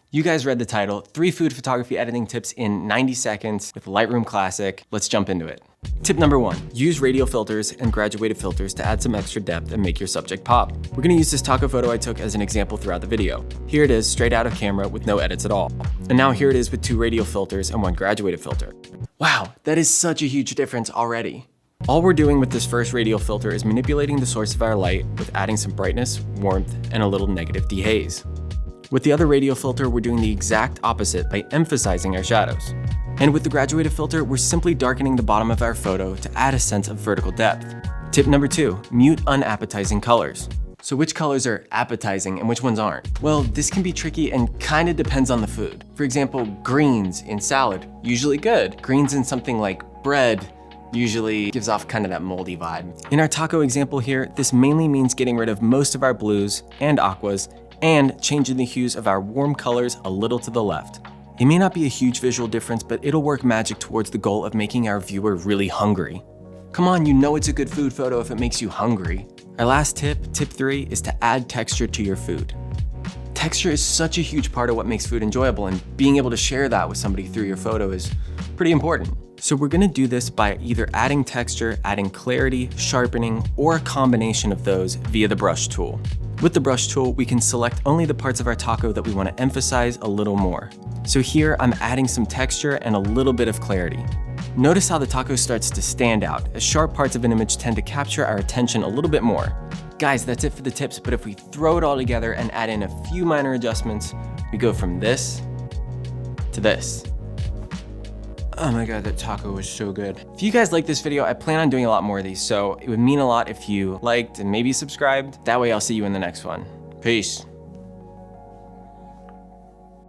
You guys read the title, 3 food photography editing tips in 90 seconds with Lightroom Classic. Let's jump into it. Tip number 1, use radial filters and graduated filters to add some extra depth and make your subject pop. We're gonna use this taco photo I took as an example throughout the video. Here it is, straight out of camera with no edits at all. And now here it is with 2 radial filters and 1 graduated filter. Wow, that is such a huge difference already. All we're doing with this first radial filter is manipulating the source of our light with adding some brightness, warmth, and a little negative dehaze. With the other radial filter, we're doing the exact opposite by emphasizing our shadows. And with the graduated filter, we're simply darkening the bottom of our photo to add a sense of vertical depth. Tip number 2, mute unappetizing colors. So which colors are appetizing and which ones aren't? Well, this can be tricky and kinda depends on the food. For example, greens in salad, usually good. Greens in something like bread usually gives off kind of that moldy vibe. In our taco example here, this mainly means getting rid of most of our blues and aquas and changing the hues of our warm colors a little to the left. It may not be a huge visual difference, but it'll work magic towards the goal of making our viewer really hungry. Come on, you know it's a good food photo if it makes you hungry. Our last tip, tip 3, is to add texture to your food. Texture is such a huge part of what makes food enjoyable, and being able to share that with somebody through your photo is pretty important. So we're gonna do this by either adding texture, adding clarity, sharpening, or a combination of those via the brush tool. With the brush tool, we can select only the parts of our taco that we want to emphasize a little more. So here I'm adding some texture and a little bit of clarity. Notice how the taco starts to stand out, as sharp parts of an image tend to capture our attention a little bit more. Guys, that's it for the tips, but if we throw it all together and add in a few minor adjustments, we go from this to this. Oh my God, that taco was so good. If you guys like this video, I plan on doing a lot more of these, so it would mean a lot if you liked and maybe subscribed. That way I'll see you in the next one. Peace.